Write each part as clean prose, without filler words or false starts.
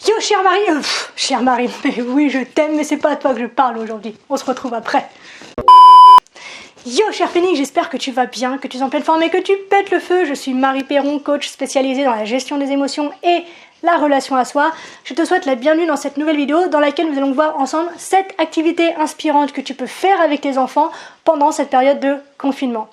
Yo cher Marie, mais oui je t'aime mais c'est pas à toi que je parle aujourd'hui, on se retrouve après. Yo cher Phoenix, j'espère que tu vas bien, que tu es en pleine forme et que tu pètes le feu. Je suis Marie Perron, coach spécialisée dans la gestion des émotions et la relation à soi. Je te souhaite la bienvenue dans cette nouvelle vidéo dans laquelle nous allons voir ensemble 7 activités inspirantes que tu peux faire avec tes enfants pendant cette période de confinement.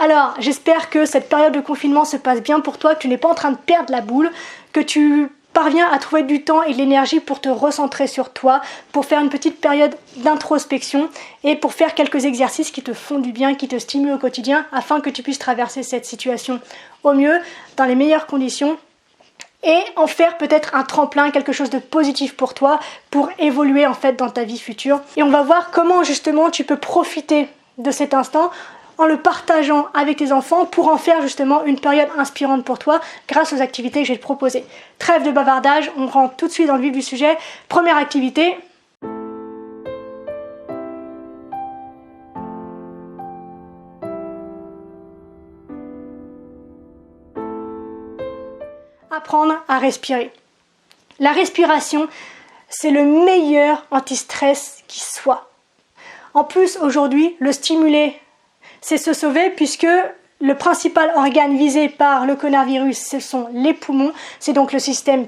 Alors, j'espère que cette période de confinement se passe bien pour toi, que tu n'es pas en train de perdre la boule, que tu parviens à trouver du temps et de l'énergie pour te recentrer sur toi, pour faire une petite période d'introspection et pour faire quelques exercices qui te font du bien, qui te stimulent au quotidien, afin que tu puisses traverser cette situation au mieux, dans les meilleures conditions, et en faire peut-être un tremplin, quelque chose de positif pour toi, pour évoluer en fait dans ta vie future. Et on va voir comment justement tu peux profiter de cet instant en le partageant avec tes enfants pour en faire justement une période inspirante pour toi grâce aux activités que je vais te proposer. Trêve de bavardage, on rentre tout de suite dans le vif du sujet. Première activité. Apprendre à respirer. La respiration, c'est le meilleur anti-stress qui soit. En plus, aujourd'hui, le stimuler, c'est se sauver puisque le principal organe visé par le coronavirus, ce sont les poumons, c'est donc le système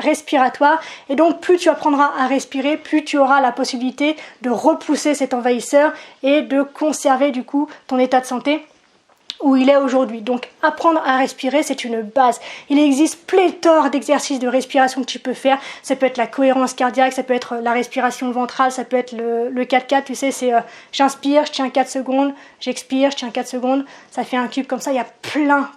respiratoire. Et donc, plus tu apprendras à respirer, plus tu auras la possibilité de repousser cet envahisseur et de conserver du coup ton état de santé où il est aujourd'hui. Donc apprendre à respirer, c'est une base. Il existe pléthore d'exercices de respiration que tu peux faire. Ça peut être la cohérence cardiaque, ça peut être la respiration ventrale, ça peut être le 4-4, tu sais, c'est j'inspire, je tiens 4 secondes, j'expire, je tiens 4 secondes, ça fait un cube comme ça. Il y a plein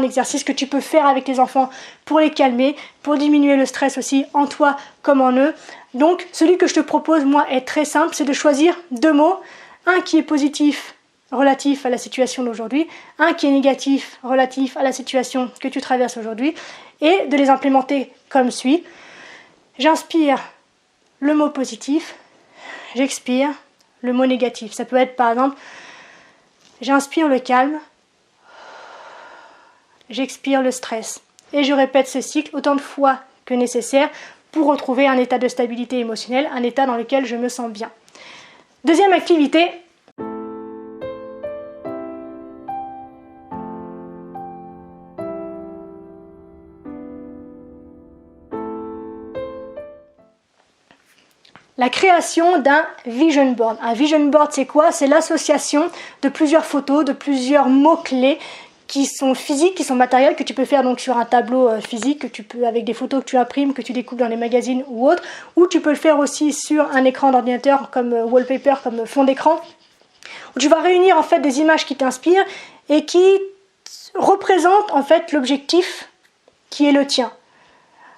d'exercices que tu peux faire avec tes enfants pour les calmer, pour diminuer le stress aussi en toi comme en eux. Donc celui que je te propose, moi, est très simple, c'est de choisir 2 mots, un qui est positif, relatif à la situation d'aujourd'hui, un qui est négatif, relatif à la situation que tu traverses aujourd'hui, et de les implémenter comme suit. J'inspire le mot positif, j'expire le mot négatif. Ça peut être par exemple, j'inspire le calme, j'expire le stress. Et je répète ce cycle autant de fois que nécessaire pour retrouver un état de stabilité émotionnelle, un état dans lequel je me sens bien. Deuxième activité, la création d'un vision board. Un vision board, c'est quoi? C'est l'association de plusieurs photos, de plusieurs mots-clés qui sont physiques, qui sont matériels, que tu peux faire donc sur un tableau physique, que tu peux, avec des photos que tu imprimes, que tu découpes dans les magazines ou autres, ou tu peux le faire aussi sur un écran d'ordinateur comme wallpaper, comme fond d'écran, où tu vas réunir en fait des images qui t'inspirent et qui représentent en fait l'objectif qui est le tien.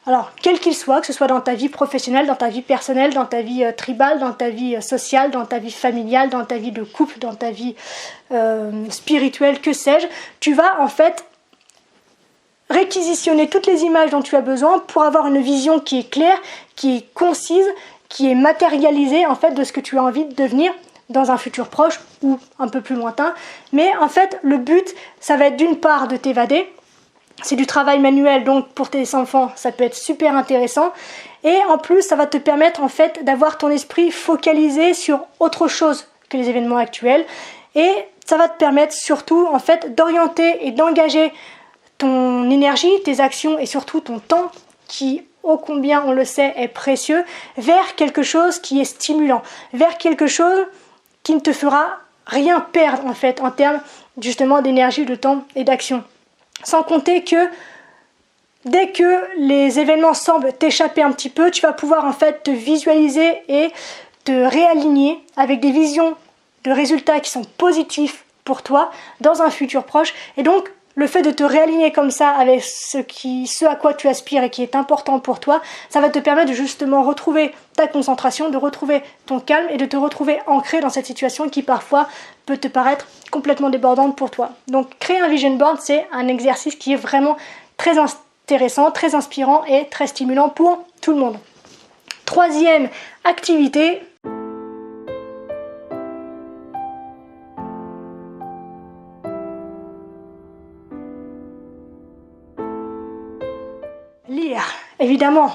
Alors, quel qu'il soit, que ce soit dans ta vie professionnelle, dans ta vie personnelle, dans ta vie tribale, dans ta vie sociale, dans ta vie familiale, dans ta vie de couple, dans ta vie spirituelle, que sais-je, tu vas en fait réquisitionner toutes les images dont tu as besoin pour avoir une vision qui est claire, qui est concise, qui est matérialisée en fait de ce que tu as envie de devenir dans un futur proche ou un peu plus lointain. Mais en fait, le but, ça va être d'une part de t'évader. C'est du travail manuel, donc pour tes enfants, ça peut être super intéressant. Et en plus, ça va te permettre en fait d'avoir ton esprit focalisé sur autre chose que les événements actuels. Et ça va te permettre surtout en fait d'orienter et d'engager ton énergie, tes actions et surtout ton temps qui, ô combien on le sait, est précieux, vers quelque chose qui est stimulant, vers quelque chose qui ne te fera rien perdre en fait en termes justement d'énergie, de temps et d'action. Sans compter que dès que les événements semblent t'échapper un petit peu, tu vas pouvoir en fait te visualiser et te réaligner avec des visions de résultats qui sont positifs pour toi dans un futur proche. Et donc, le fait de te réaligner comme ça avec ce à quoi tu aspires et qui est important pour toi, ça va te permettre de justement retrouver ta concentration, de retrouver ton calme et de te retrouver ancré dans cette situation qui parfois peut te paraître complètement débordante pour toi. Donc, créer un vision board, c'est un exercice qui est vraiment très intéressant, très inspirant et très stimulant pour tout le monde. Troisième activité. Lire, évidemment.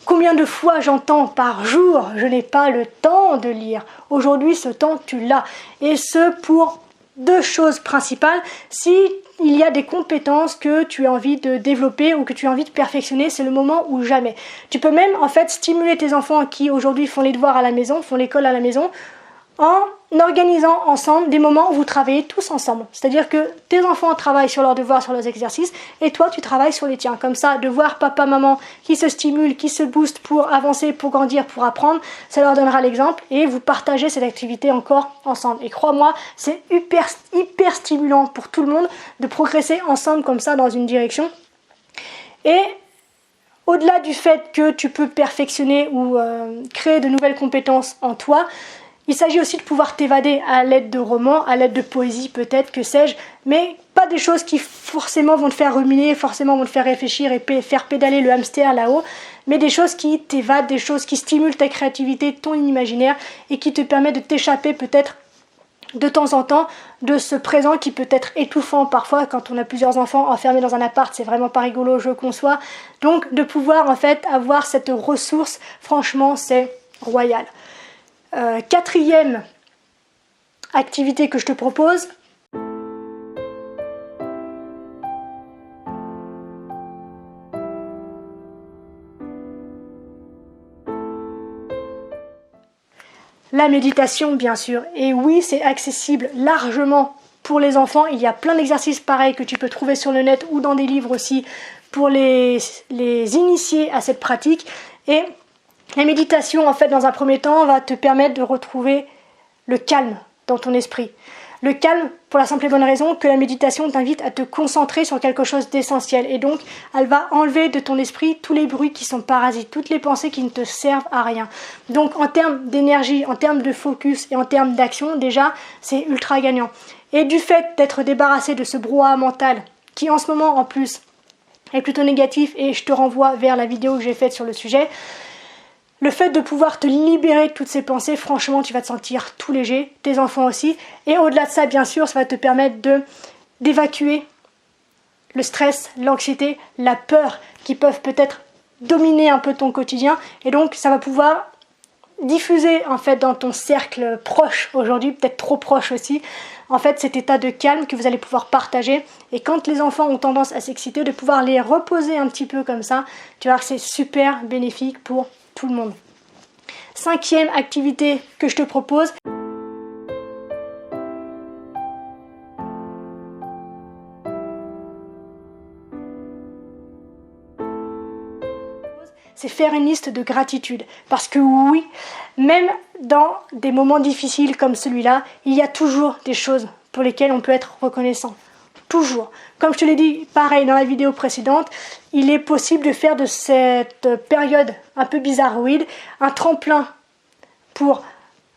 Combien de fois j'entends par jour, je n'ai pas le temps de lire. Aujourd'hui, ce temps, tu l'as. Et ce, pour deux choses principales. Si il y a des compétences que tu as envie de développer ou que tu as envie de perfectionner, c'est le moment ou jamais. Tu peux même, en fait, stimuler tes enfants qui, aujourd'hui, font les devoirs à la maison, font l'école à la maison, en organisant ensemble des moments où vous travaillez tous ensemble. C'est-à-dire que tes enfants travaillent sur leurs devoirs, sur leurs exercices, et toi, tu travailles sur les tiens. Comme ça, de voir papa, maman qui se stimulent, qui se boostent pour avancer, pour grandir, pour apprendre, ça leur donnera l'exemple, et vous partagez cette activité encore ensemble. Et crois-moi, c'est hyper stimulant pour tout le monde de progresser ensemble comme ça dans une direction. Et au-delà du fait que tu peux perfectionner ou créer de nouvelles compétences en toi, il s'agit aussi de pouvoir t'évader à l'aide de romans, à l'aide de poésie peut-être, que sais-je, mais pas des choses qui forcément vont te faire ruminer, forcément vont te faire réfléchir et faire pédaler le hamster là-haut, mais des choses qui t'évadent, des choses qui stimulent ta créativité, ton imaginaire et qui te permettent de t'échapper peut-être de temps en temps de ce présent qui peut être étouffant parfois quand on a plusieurs enfants enfermés dans un appart, c'est vraiment pas rigolo, je conçois. Donc de pouvoir en fait avoir cette ressource, franchement c'est royal. Quatrième activité que je te propose, la méditation bien sûr. Et oui, c'est accessible largement pour les enfants. Il y a plein d'exercices pareils que tu peux trouver sur le net ou dans des livres aussi pour les initier à cette pratique. Et la méditation, en fait, dans un premier temps, va te permettre de retrouver le calme dans ton esprit. Le calme, pour la simple et bonne raison que la méditation t'invite à te concentrer sur quelque chose d'essentiel. Et donc, elle va enlever de ton esprit tous les bruits qui sont parasites, toutes les pensées qui ne te servent à rien. Donc, en termes d'énergie, en termes de focus et en termes d'action, déjà, c'est ultra gagnant. Et du fait d'être débarrassé de ce brouhaha mental, qui en ce moment, en plus, est plutôt négatif, et je te renvoie vers la vidéo que j'ai faite sur le sujet, le fait de pouvoir te libérer de toutes ces pensées, franchement, tu vas te sentir tout léger, tes enfants aussi. Et au-delà de ça, bien sûr, ça va te permettre d'évacuer le stress, l'anxiété, la peur qui peuvent peut-être dominer un peu ton quotidien. Et donc, ça va pouvoir diffuser en fait dans ton cercle proche aujourd'hui, peut-être trop proche aussi, en fait cet état de calme que vous allez pouvoir partager. Et quand les enfants ont tendance à s'exciter, de pouvoir les reposer un petit peu comme ça, tu vas voir que c'est super bénéfique pour tout le monde. Cinquième activité que je te propose, c'est faire une liste de gratitude. Parce que oui, même dans des moments difficiles comme celui-là, il y a toujours des choses pour lesquelles on peut être reconnaissant. Toujours. Comme je te l'ai dit, pareil dans la vidéo précédente, il est possible de faire de cette période un peu bizarroïde un tremplin pour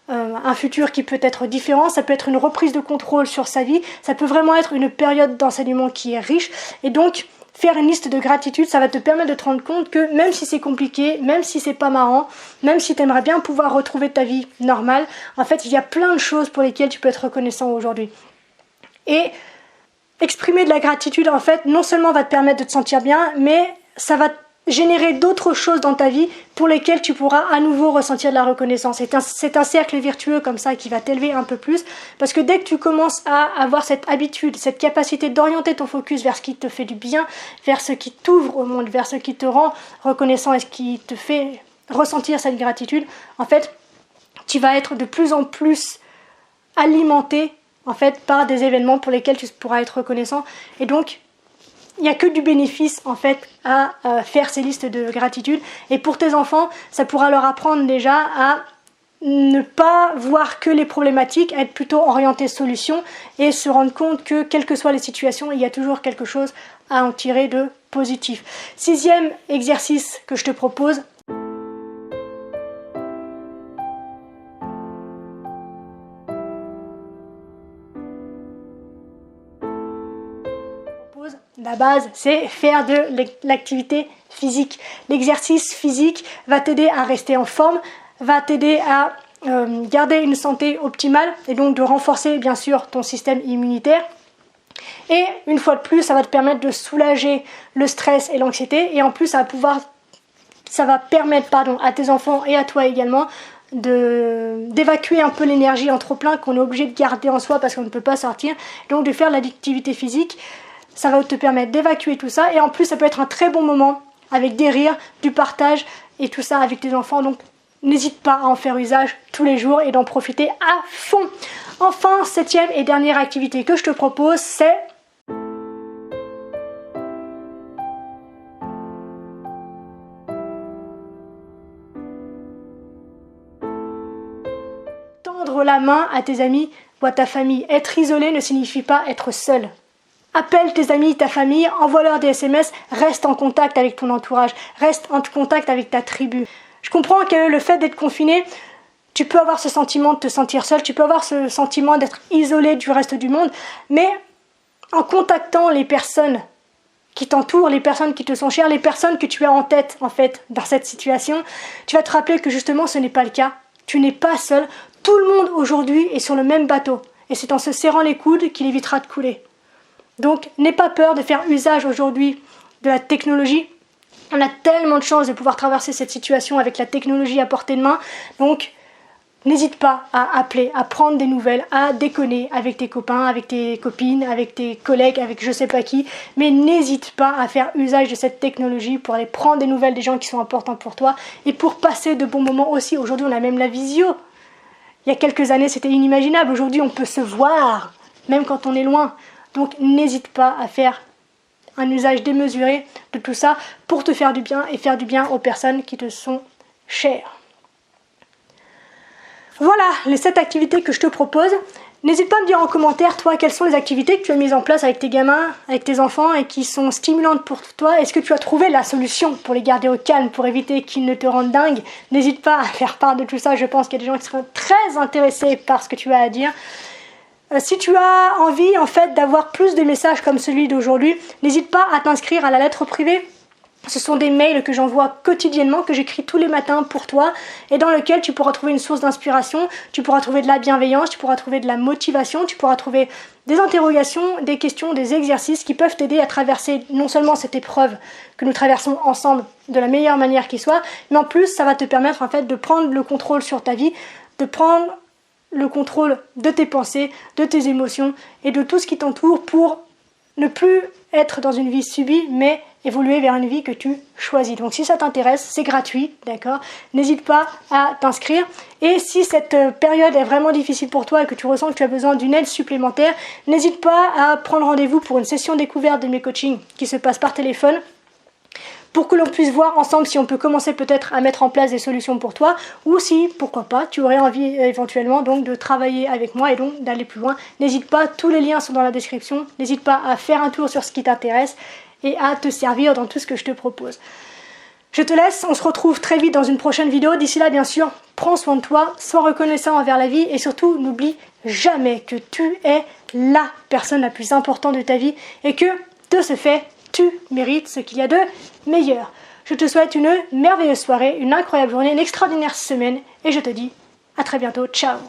un futur qui peut être différent. Ça peut être une reprise de contrôle sur sa vie, ça peut vraiment être une période d'enseignement qui est riche. Et donc, faire une liste de gratitude, ça va te permettre de te rendre compte que même si c'est compliqué, même si c'est pas marrant, même si tu aimerais bien pouvoir retrouver ta vie normale, en fait, il y a plein de choses pour lesquelles tu peux être reconnaissant aujourd'hui. Et exprimer de la gratitude, en fait, non seulement va te permettre de te sentir bien, mais ça va générer d'autres choses dans ta vie pour lesquelles tu pourras à nouveau ressentir de la reconnaissance. C'est un cercle vertueux comme ça qui va t'élever un peu plus, parce que dès que tu commences à avoir cette habitude, cette capacité d'orienter ton focus vers ce qui te fait du bien, vers ce qui t'ouvre au monde, vers ce qui te rend reconnaissant et ce qui te fait ressentir cette gratitude, en fait, tu vas être de plus en plus alimenté en fait par des événements pour lesquels tu pourras être reconnaissant. Et donc, il n'y a que du bénéfice en fait à faire ces listes de gratitude. Et pour tes enfants, ça pourra leur apprendre déjà à ne pas voir que les problématiques, à être plutôt orienté solution et se rendre compte que quelles que soient les situations, il y a toujours quelque chose à en tirer de positif. 6e exercice que je te propose. La base, c'est faire de l'activité physique. L'exercice physique va t'aider à rester en forme, va t'aider à garder une santé optimale et donc de renforcer bien sûr ton système immunitaire. Et une fois de plus, ça va te permettre de soulager le stress et l'anxiété et en plus ça va permettre à tes enfants et à toi également d'évacuer un peu l'énergie en trop plein qu'on est obligé de garder en soi parce qu'on ne peut pas sortir. Donc de faire de l'activité physique, ça va te permettre d'évacuer tout ça et en plus ça peut être un très bon moment avec des rires, du partage et tout ça avec tes enfants. Donc n'hésite pas à en faire usage tous les jours et d'en profiter à fond. Enfin, 7e et dernière activité que je te propose, c'est tendre la main à tes amis ou à ta famille. Être isolé ne signifie pas être seul. Appelle tes amis, ta famille, envoie-leur des SMS, reste en contact avec ton entourage, reste en contact avec ta tribu. Je comprends que le fait d'être confiné, tu peux avoir ce sentiment de te sentir seul, tu peux avoir ce sentiment d'être isolé du reste du monde, mais en contactant les personnes qui t'entourent, les personnes qui te sont chères, les personnes que tu as en tête en fait dans cette situation, tu vas te rappeler que justement ce n'est pas le cas. Tu n'es pas seul, tout le monde aujourd'hui est sur le même bateau et c'est en se serrant les coudes qu'il évitera de couler. Donc n'aie pas peur de faire usage aujourd'hui de la technologie. On a tellement de chance de pouvoir traverser cette situation avec la technologie à portée de main. Donc n'hésite pas à appeler, à prendre des nouvelles, à déconner avec tes copains, avec tes copines, avec tes collègues, avec je sais pas qui. Mais n'hésite pas à faire usage de cette technologie pour aller prendre des nouvelles des gens qui sont importants pour toi et pour passer de bons moments aussi. Aujourd'hui, on a même la visio. Il y a quelques années, c'était inimaginable. Aujourd'hui, on peut se voir, même quand on est loin. Donc n'hésite pas à faire un usage démesuré de tout ça pour te faire du bien et faire du bien aux personnes qui te sont chères. Voilà les 7 activités que je te propose. N'hésite pas à me dire en commentaire, toi, quelles sont les activités que tu as mises en place avec tes gamins, avec tes enfants et qui sont stimulantes pour toi. Est-ce que tu as trouvé la solution pour les garder au calme, pour éviter qu'ils ne te rendent dingue? N'hésite pas à faire part de tout ça. Je pense qu'il y a des gens qui seront très intéressés par ce que tu as à dire. Si tu as envie en fait d'avoir plus de messages comme celui d'aujourd'hui, n'hésite pas à t'inscrire à la lettre privée. Ce sont des mails que j'envoie quotidiennement, que j'écris tous les matins pour toi et dans lequel tu pourras trouver une source d'inspiration, tu pourras trouver de la bienveillance, tu pourras trouver de la motivation, tu pourras trouver des interrogations, des questions, des exercices qui peuvent t'aider à traverser non seulement cette épreuve que nous traversons ensemble de la meilleure manière qui soit, mais en plus ça va te permettre en fait de prendre le contrôle sur ta vie, de prendre le contrôle de tes pensées, de tes émotions et de tout ce qui t'entoure pour ne plus être dans une vie subie, mais évoluer vers une vie que tu choisis. Donc si ça t'intéresse, c'est gratuit, d'accord? N'hésite pas à t'inscrire. Et si cette période est vraiment difficile pour toi et que tu ressens que tu as besoin d'une aide supplémentaire, n'hésite pas à prendre rendez-vous pour une session découverte de mes coachings qui se passe par téléphone, pour que l'on puisse voir ensemble si on peut commencer peut-être à mettre en place des solutions pour toi ou si, pourquoi pas, tu aurais envie éventuellement donc de travailler avec moi et donc d'aller plus loin. N'hésite pas, tous les liens sont dans la description. N'hésite pas à faire un tour sur ce qui t'intéresse et à te servir dans tout ce que je te propose. Je te laisse, on se retrouve très vite dans une prochaine vidéo. D'ici là, bien sûr, prends soin de toi, sois reconnaissant envers la vie et surtout, n'oublie jamais que tu es la personne la plus importante de ta vie et que, de ce fait, tu mérites ce qu'il y a de meilleur. Je te souhaite une merveilleuse soirée, une incroyable journée, une extraordinaire semaine et je te dis à très bientôt. Ciao!